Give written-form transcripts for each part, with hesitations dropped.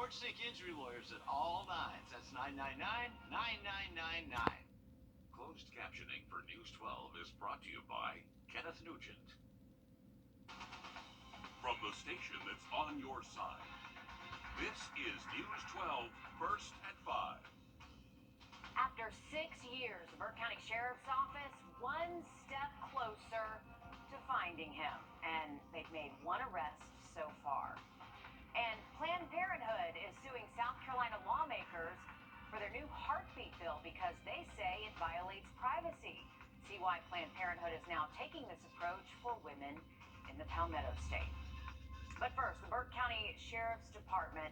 Seek injury lawyers at all nines. That's 999-9999. Closed captioning for News 12 is brought to you by Kenneth Nugent. From the station that's on your side, this is News 12 First at 5. After 6 years, the Burke County Sheriff's Office one step closer to finding him, and they've made one arrest so far. And Planned Parenthood is suing South Carolina lawmakers for their new heartbeat bill because they say it violates privacy. See why Planned Parenthood is now taking this approach for women in the Palmetto State. But first, the Burke County Sheriff's Department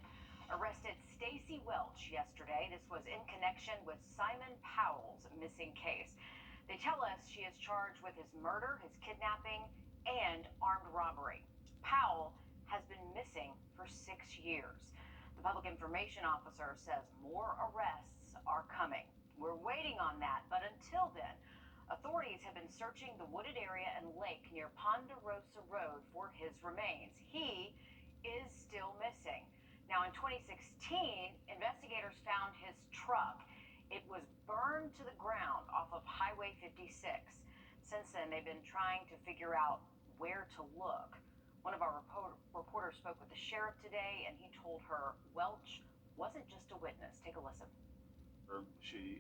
arrested Stacy Welch yesterday. This was in connection with Simon Powell's missing case. They tell us she is charged with his murder, his kidnapping, and armed robbery. Powell has been missing for 6 years. The public information officer says more arrests are coming. We're waiting on that, but until then, authorities have been searching the wooded area and lake near Ponderosa Road for his remains. He is still missing. Now, in 2016, investigators found his truck. It was burned to the ground off of Highway 56. Since then, they've been trying to figure out where to look. One of our reporters spoke with the sheriff today, and he told her Welch wasn't just a witness. Take a listen. She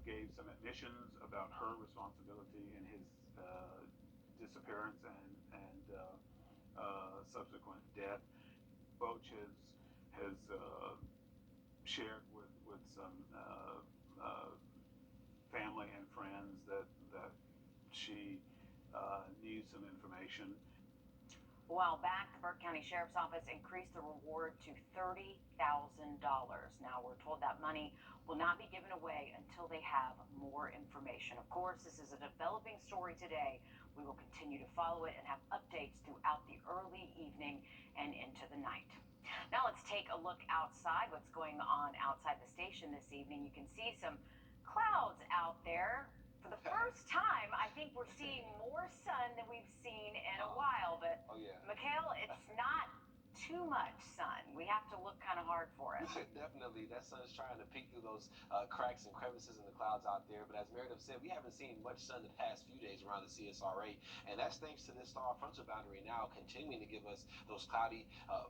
gave some admissions about her responsibility in his disappearance and subsequent death. Welch has shared with some family and friends that she needs some information. A while back, the Burke County Sheriff's Office increased the reward to $30,000. Now, we're told that money will not be given away until they have more information. Of course, this is a developing story today. We will continue to follow it and have updates throughout the early evening and into the night. Now let's take a look outside. What's going on outside the station this evening? You can see some clouds out there. For the first time, I think we're seeing more sun than we've seen in a while. But, Mikhail, it's not too much sun. We have to look kind of hard for it. Definitely. That sun is trying to peek through those cracks and crevices in the clouds out there. But as Meredith said, we haven't seen much sun the past few days around the CSRA. And that's thanks to this star frontal boundary now continuing to give us those cloudy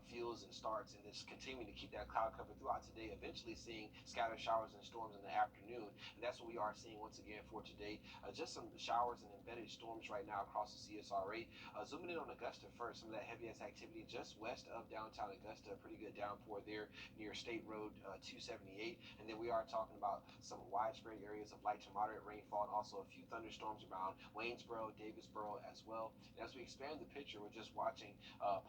feels and starts, and just continuing to keep that cloud cover throughout today, eventually seeing scattered showers and storms in the afternoon. And that's what we are seeing once again for today. Just some showers and embedded storms right now across the CSRA. Zooming in on Augusta first, some of that heaviest activity just west of downtown Augusta. Pretty good downpour there near State Road 278. And then we are talking about some widespread areas of light to moderate rainfall and also a few thunderstorms around Waynesboro, Davisboro as well. And as we expand the picture, we're just watching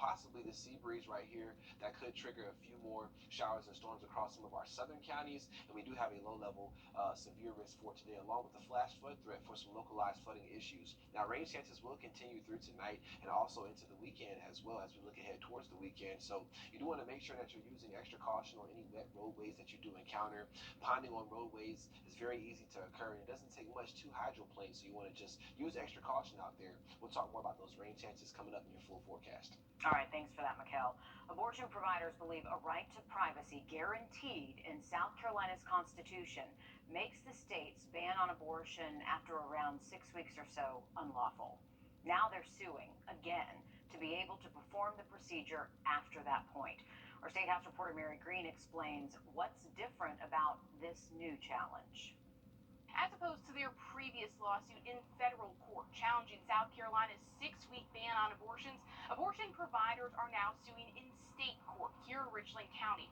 possibly the sea breeze right here that could trigger a few more showers and storms across some of our southern counties. And we do have a low level severe risk for today, along with the flash flood threat for some localized flooding issues. Now, rain chances will continue through tonight and also into the weekend as well as we look ahead towards the weekend. So you do want to make sure that you're using extra caution on any wet roadways that you do encounter. Ponding on roadways is very easy to occur, and it doesn't take much to hydroplane, so you want to just use extra caution out there. We'll talk more about those rain chances coming up in your full forecast. All right, thanks for that, Mikhail. Abortion providers believe a right to privacy guaranteed in South Carolina's Constitution makes the state's ban on abortion after around 6 weeks or so unlawful. Now they're suing again to be able to perform the procedure after that point. Our State House reporter Mary Green explains what's different about this new challenge. As opposed to their previous lawsuit in federal court challenging South Carolina's 6-week ban on abortions, abortion providers are now suing in state court here in Richland County.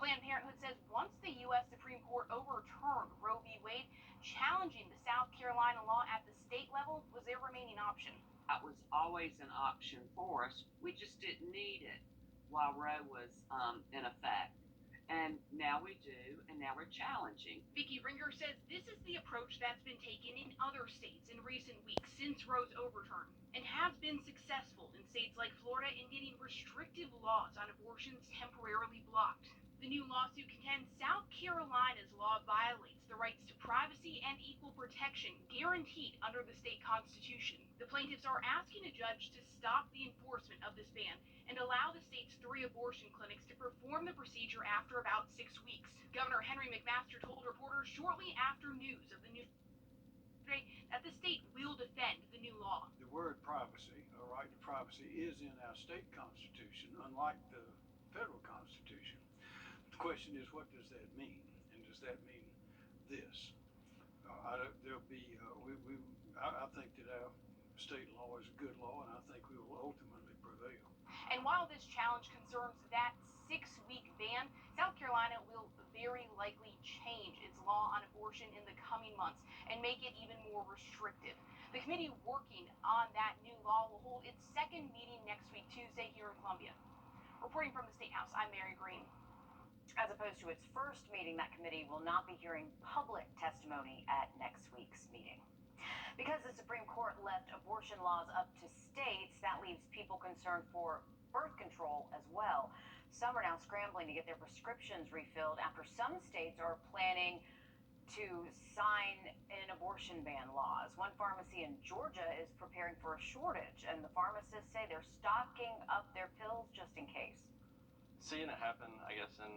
Planned Parenthood says once the U.S. Supreme Court overturned Roe v. Wade, challenging the South Carolina law at the state level was their remaining option. That was always an option for us. We just didn't need it while Roe was in effect. And now we do, and now we're challenging. Vicki Ringer says this is the approach that's been taken in other states in recent weeks since Roe's overturn, and has been successful in states like Florida in getting restrictive laws on abortions temporarily blocked. The new lawsuit contends South Carolina's law violates the rights to privacy and equal protection guaranteed under the state constitution. The plaintiffs are asking a judge to stop the enforcement of this ban and allow the state's 3 abortion clinics to perform the procedure after about 6 weeks. Governor Henry McMaster told reporters shortly after news of the new that the state will defend the new law. The word privacy, a right to privacy, is in our state constitution, unlike the federal constitution. The question is, what does that mean? And does that mean this? I think that our state law is a good law, and I think we will ultimately prevail. And while this challenge concerns that 6-week ban, South Carolina will very likely change its law on abortion in the coming months and make it even more restrictive. The committee working on that new law will hold its second meeting next week, Tuesday, here in Columbia. Reporting from the State House, I'm Mary Green. As opposed to its first meeting, that committee will not be hearing public testimony at next week's meeting. Because the Supreme Court left abortion laws up to states, that leaves people concerned for birth control as well. Some are now scrambling to get their prescriptions refilled after some states are planning to sign in abortion ban laws. One pharmacy in Georgia is preparing for a shortage, and the pharmacists say they're stocking up their pills just in case. Seeing it happen, I guess, in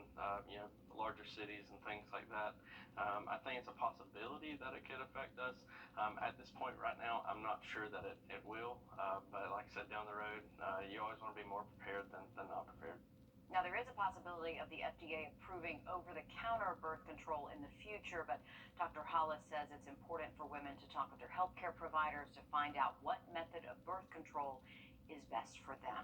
larger cities and things like that, I think it's a possibility that it could affect us. At this point right now, I'm not sure that it will, but like I said, down the road, you always want to be more prepared than not prepared. Now, there is a possibility of the FDA approving over-the-counter birth control in the future, but Dr. Hollis says it's important for women to talk with their healthcare providers to find out what method of birth control is best for them.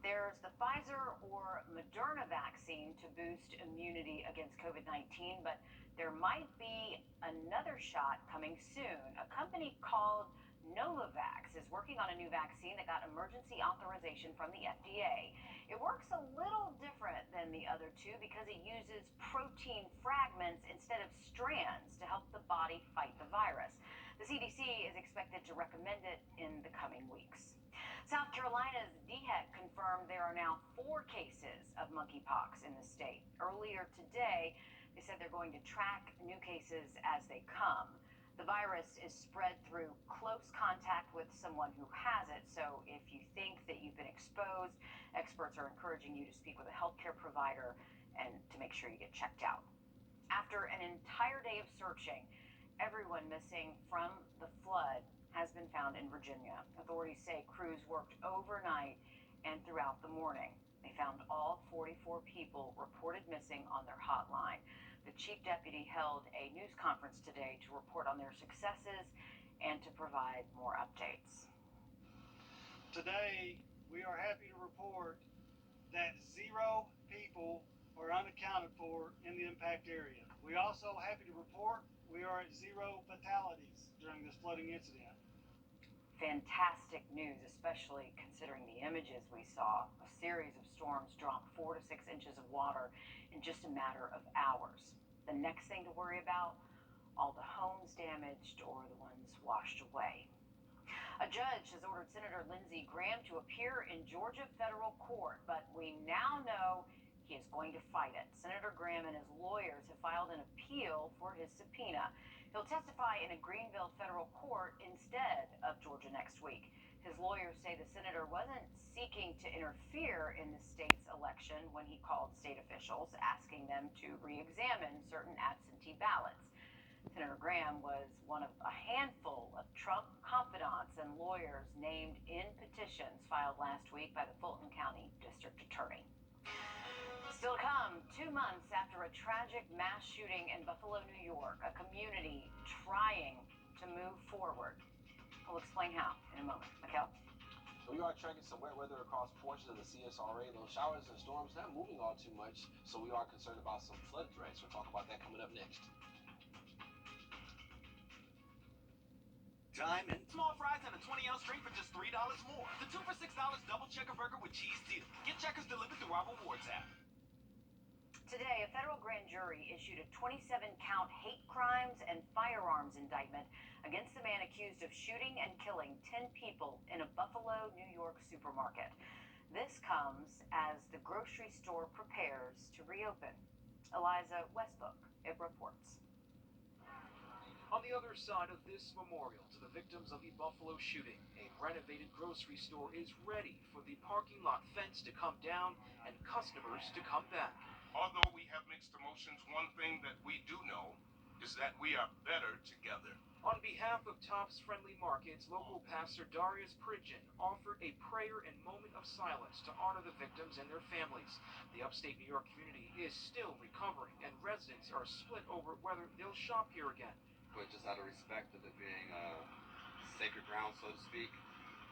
There's the Pfizer or Moderna vaccine to boost immunity against COVID-19, but there might be another shot coming soon. A company called Novavax is working on a new vaccine that got emergency authorization from the FDA. It works a little different than the other two because it uses protein fragments instead of strands to help the body fight the virus. The CDC is expected to recommend it in the coming weeks. South Carolina's DHEC confirmed there are now 4 cases of monkeypox in the state. Earlier today, they said they're going to track new cases as they come. The virus is spread through close contact with someone who has it, so if you think that you've been exposed, experts are encouraging you to speak with a healthcare provider and to make sure you get checked out. After an entire day of searching, everyone missing from the flood has been found in Virginia. Authorities say crews worked overnight and throughout the morning. They found all 44 people reported missing on their hotline. The chief deputy held a news conference today to report on their successes and to provide more updates. Today, we are happy to report that 0 people are unaccounted for in the impact area. We also happy to report we are at 0 fatalities during this flooding incident. Fantastic news, especially considering the images we saw. A series of storms dropped 4 to 6 inches of water in just a matter of hours. The next thing to worry about, all the homes damaged or the ones washed away. A judge has ordered Senator Lindsey Graham to appear in Georgia federal court, but we now know he is going to fight it. Senator Graham and his lawyers have filed an appeal for his subpoena. He'll testify in a Greenville federal court instead of Georgia next week. His lawyers say the senator wasn't seeking to interfere in the state's election when he called state officials, asking them to re-examine certain absentee ballots. Senator Graham was one of a handful of Trump confidants and lawyers named in petitions filed last week by the Fulton County District Attorney. Still to come, 2 months after a tragic mass shooting in Buffalo, New York, a community trying to move forward. We'll explain how in a moment. Mikkel? We are tracking some wet weather across portions of the CSRA. Those showers and storms not moving all too much, so we are concerned about some flood threats. We'll talk about that coming up next. Diamond. Small fries and a 20-ounce drink for just $3 more. The 2 for $6 double checker burger with cheese deal. Get checkers delivered through our rewards app. Today, a federal grand jury issued a 27-count hate crimes and firearms indictment against the man accused of shooting and killing 10 people in a Buffalo, New York supermarket. This comes as the grocery store prepares to reopen. Eliza Westbrook, it reports. On the other side of this memorial to the victims of the Buffalo shooting, a renovated grocery store is ready for the parking lot fence to come down and customers to come back. Although we have mixed emotions, one thing that we do know is that we are better together. On behalf of Tops Friendly Markets, local pastor Darius Pridgen offered a prayer and moment of silence to honor the victims and their families. The upstate New York community is still recovering, and residents are split over whether they'll shop here again. But just out of respect of it being sacred ground, so to speak,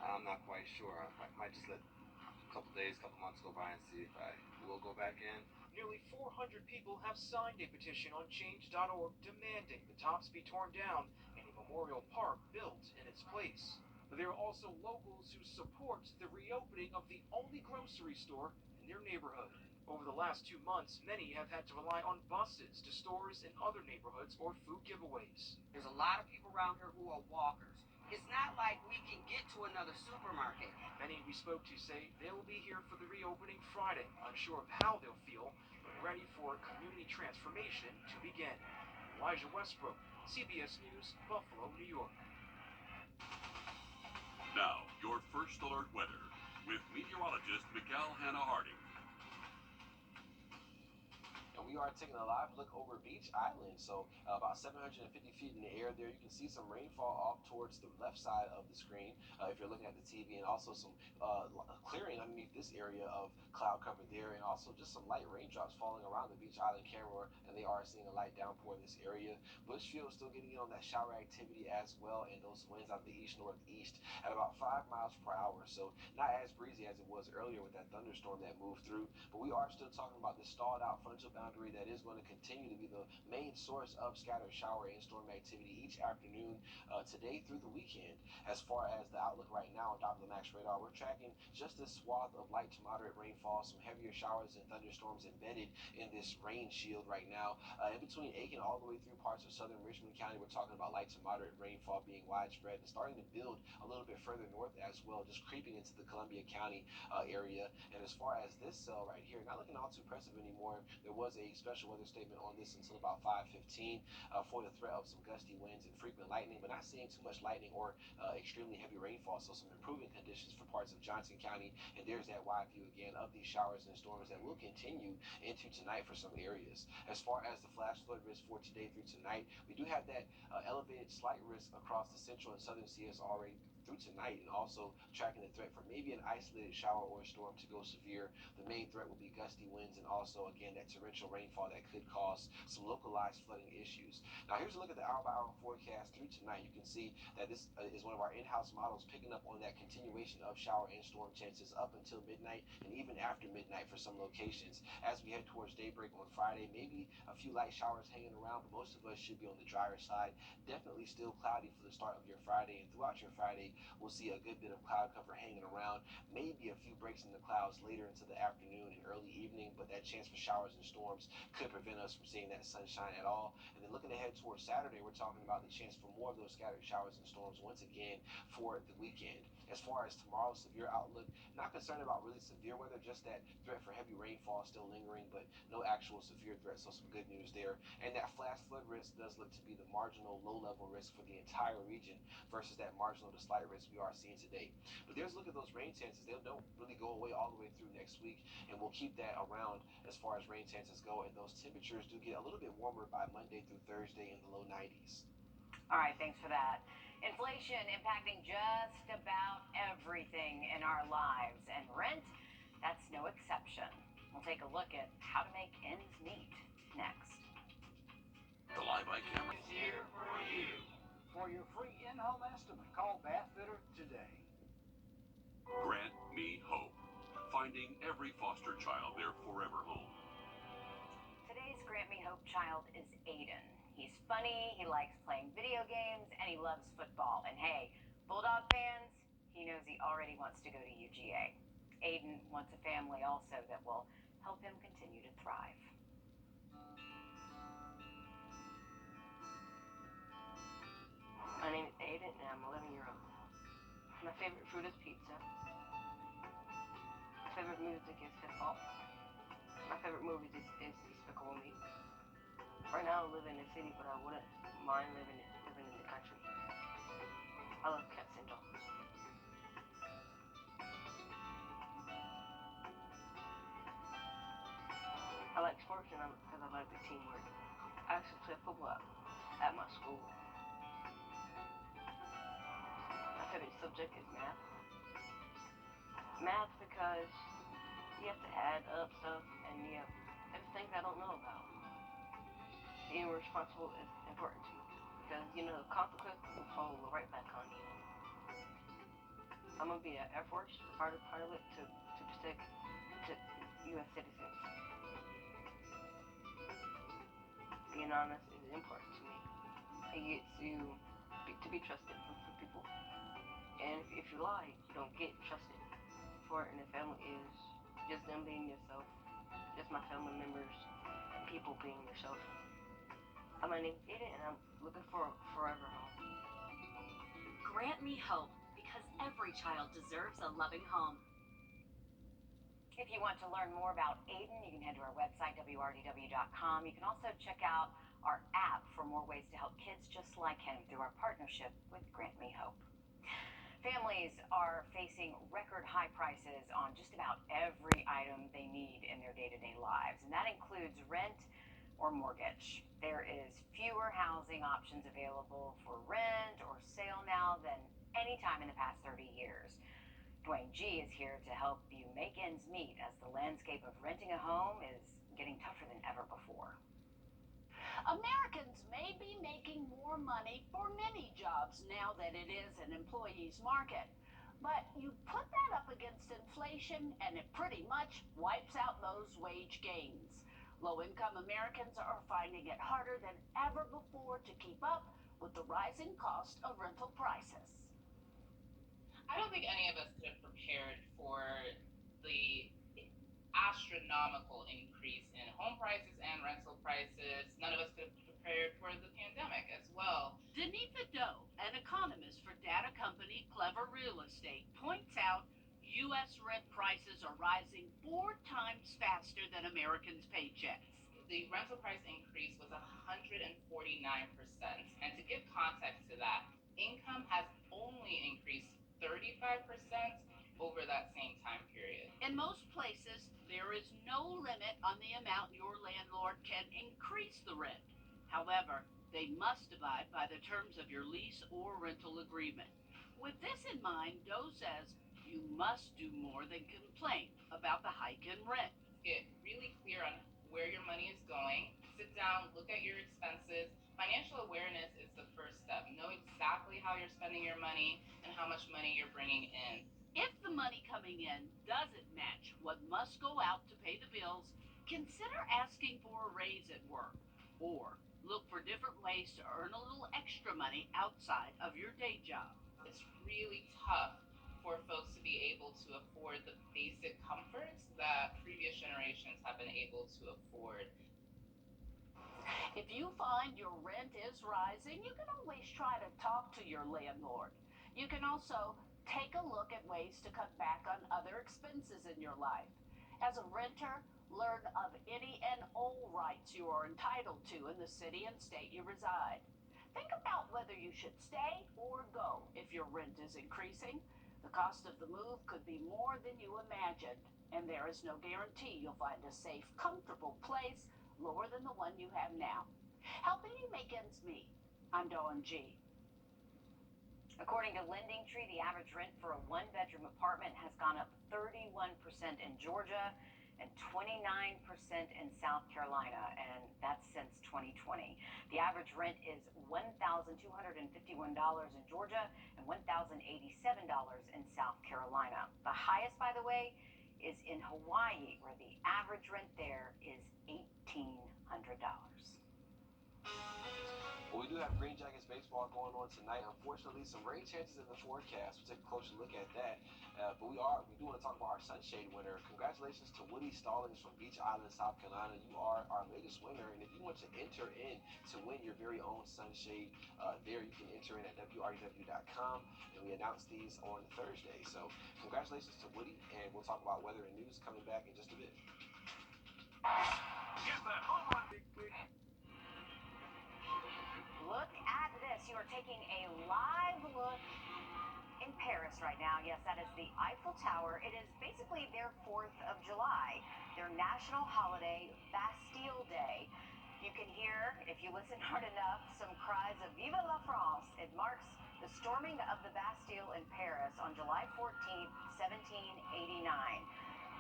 I'm not quite sure. I might just let a couple days, couple months go by and see if I will go back in. Nearly 400 people have signed a petition on change.org demanding the Tops be torn down and a memorial park built in its place. There are also locals who support the reopening of the only grocery store in their neighborhood. Over the last 2 months, many have had to rely on buses to stores in other neighborhoods or food giveaways. There's a lot of people around here who are walkers. It's not like we can get to another supermarket. Many we spoke to say they will be here for the reopening Friday, unsure of how they'll feel, but ready for community transformation to begin. Elijah Westbrook, CBS News, Buffalo, New York. Now, your first alert weather with meteorologist Miguel Hannah Harding. And we are taking a live look over Beach Island. So about 750 feet in the air there. You can see some rainfall off towards the left side of the screen if you're looking at the TV, and also some clearing underneath this area of cloud cover there, and also just some light raindrops falling around the Beach Island camera, and they are seeing a light downpour in this area. Bushfield still getting in on that shower activity as well, and those winds out of the east-northeast at about 5 miles per hour. So not as breezy as it was earlier with that thunderstorm that moved through, but we are still talking about this stalled out frontal boundary that is going to continue to be the main source of scattered shower and storm activity each afternoon today through the weekend. As far as the outlook right now on Doppler Max radar, we're tracking just this swath of light to moderate rainfall, some heavier showers and thunderstorms embedded in this rain shield right now. In between Aiken all the way through parts of southern Richmond County, we're talking about light to moderate rainfall being widespread and starting to build a little bit further north as well, just creeping into the Columbia County area. And as far as this cell right here, not looking all too impressive anymore. There was a special weather statement on this until about 5:15 for the threat of some gusty winds and frequent lightning, but not seeing too much lightning or extremely heavy rainfall. So some improving conditions for parts of Johnson County. And there's that wide view again of these showers and storms that will continue into tonight for some areas. As far as the flash flood risk for today through tonight, we do have that elevated slight risk across the central and southern CSRA through tonight, and also tracking the threat for maybe an isolated shower or storm to go severe. The main threat will be gusty winds and also, again, that torrential rainfall that could cause some localized flooding issues. Now, here's a look at the hour-by-hour forecast through tonight. You can see that this is one of our in-house models picking up on that continuation of shower and storm chances up until midnight and even after midnight for some locations. As we head towards daybreak on Friday, maybe a few light showers hanging around, but most of us should be on the drier side. Definitely still cloudy for the start of your Friday, and throughout your Friday, we'll see a good bit of cloud cover hanging around, maybe a few breaks in the clouds later into the afternoon and early evening, but that chance for showers and storms could prevent us from seeing that sunshine at all. And then looking ahead towards Saturday, we're talking about the chance for more of those scattered showers and storms once again for the weekend. As far as tomorrow's severe outlook, not concerned about really severe weather, just that threat for heavy rainfall still lingering, but no actual severe threat, so some good news there. And that flash flood risk does look to be the marginal low-level risk for the entire region versus that marginal to slight risk we are seeing today. But there's a look at those rain chances. They don't really go away all the way through next week, and we'll keep that around as far as rain chances go, and those temperatures do get a little bit warmer by Monday through Thursday in the low 90s. All right, thanks for that. Inflation impacting just about everything in our lives, and rent, that's no exception. We'll take a look at how to make ends meet next. The Live by Camera is here for you. For your free in-home estimate, call Bath Fitter today. Grant Me Hope. Finding every foster child their forever home. Today's Grant Me Hope child is Aiden. He's funny, he likes playing video games, and he loves football. And hey, Bulldog fans, he knows he already wants to go to UGA. Aiden wants a family also that will help him continue to thrive. My name is Aiden, and I'm 11 years old. My favorite food is pizza. favorite music is hip hop. My favorite movie is Despicable Me. Right now I live in the city, but I wouldn't mind living in the country. I love cats and dogs. I like sports because I like the teamwork. I actually play football at my school. My favorite subject is math. Math because you have to add up stuff and you have things I don't know about. Being responsible is important to me because consequences will fall right back on you. I'm gonna be an Air Force fighter pilot to protect U.S. citizens. Being honest is important to me. I get to be trusted from people. And if you lie, you don't get trusted. For in the family is just them being yourself, just my family members and people being yourself. My name's Ada and I'm looking for a forever home. Grant me hope because every child deserves a loving home. If you want to learn more about Aiden, you can head to our website, wrdw.com. You can also check out our app for more ways to help kids just like him through our partnership with Grant Me Hope. Families are facing record high prices on just about every item they need in their day-to-day lives, and that includes rent or mortgage. There is fewer housing options available for rent or sale now than any time in the past 30 years. Dwayne G is here to help you make ends meet as the landscape of renting a home is getting tougher than ever before. Americans may be making more money for many jobs now that it is an employee's market, but you put that up against inflation and it pretty much wipes out those wage gains. Low-income Americans are finding it harder than ever before to keep up with the rising cost of rental prices. I don't think any of us could have prepared for the astronomical increase in home prices and rental prices. None of us could have prepared for the pandemic as well. Denitha Doe, an economist for data company Clever Real Estate, points out U.S. rent prices are rising 4 times faster than Americans' paychecks. The rental price increase was 149%. And to give context to that, income has only increased 35% over that same time period. In most places, there is no limit on the amount your landlord can increase the rent. However, they must abide by the terms of your lease or rental agreement. With this in mind, Doe says you must do more than complain about the hike in rent. Get really clear on where your money is going. Sit down, look at your expenses. Financial awareness is the first step. Know exactly how you're spending your money and how much money you're bringing in. If the money coming in doesn't match what must go out to pay the bills, consider asking for a raise at work or look for different ways to earn a little extra money outside of your day job. It's really tough for folks to be able to afford the basic comforts that previous generations have been able to afford. If you find your rent is rising, you can always try to talk to your landlord. You can also take a look at ways to cut back on other expenses in your life. As a renter, learn of any and all rights you are entitled to in the city and state you reside. Think about whether you should stay or go if your rent is increasing. The cost of the move could be more than you imagined, and there is no guarantee you'll find a safe, comfortable place lower than the one you have now. Helping you make ends meet. I'm Dawn G. According to LendingTree, the average rent for a one-bedroom apartment has gone up 31% in Georgia and 29% in South Carolina, and that's since 2020. The average rent is $1,251 in Georgia and $1,087 in South Carolina. The highest, by the way, is in Hawaii, where the average rent there is $1,800. Well, we do have Green Jackets baseball going on tonight. Unfortunately, some rain chances in the forecast. We'll take a closer look at that. But we do want to talk about our sunshade winner. Congratulations to Woody Stallings from Beach Island, South Carolina. You are our latest winner. And if you want to enter in to win your very own sunshade, there you can enter in at wrdw.com. And we announce these on Thursday. So congratulations to Woody, and we'll talk about weather and news coming back in just a bit. Get that home run, Big Quick. Look at this. You are taking a live look in Paris right now. Yes, that is the Eiffel Tower. It is basically their 4th of July, their national holiday, Bastille Day. You can hear, if you listen hard enough, some cries of Vive la France. It marks the storming of the Bastille in Paris on July 14th, 1789.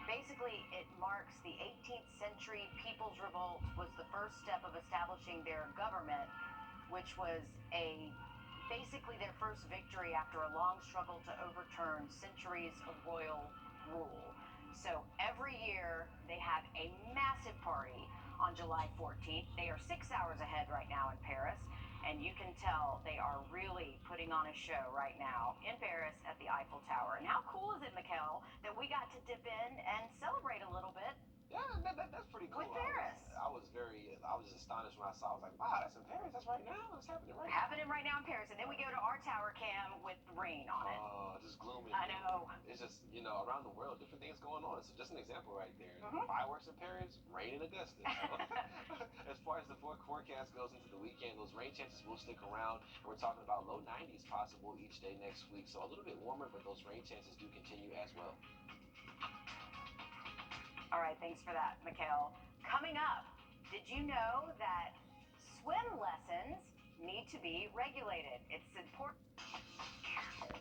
Basically, it marks the 18th century People's Revolt, was the first step of establishing their government, which was basically their first victory after a long struggle to overturn centuries of royal rule. So every year they have a massive party on July 14th. They are 6 hours ahead right now in Paris, and you can tell they are really putting on a show right now in Paris at the Eiffel Tower. And how cool is it, Mikkel, that we got to dip in and celebrate a little bit? Yeah, that's pretty cool. With Paris. I was astonished when I saw. I was like, wow, that's in Paris. That's right now. It's happening right now. Happening right now in Paris. And then we go to our tower cam with rain on it. Oh, just gloomy. I know. It's just, around the world, different things going on. So just an example right there. Fireworks in Paris, rain in Augusta. As far as the forecast goes into the weekend, those rain chances will stick around. And we're talking about low 90s possible each day next week. So a little bit warmer, but those rain chances do continue as well. All right, thanks for that, Mikkel. Coming up, did you know that swim lessons need to be regulated? It's important.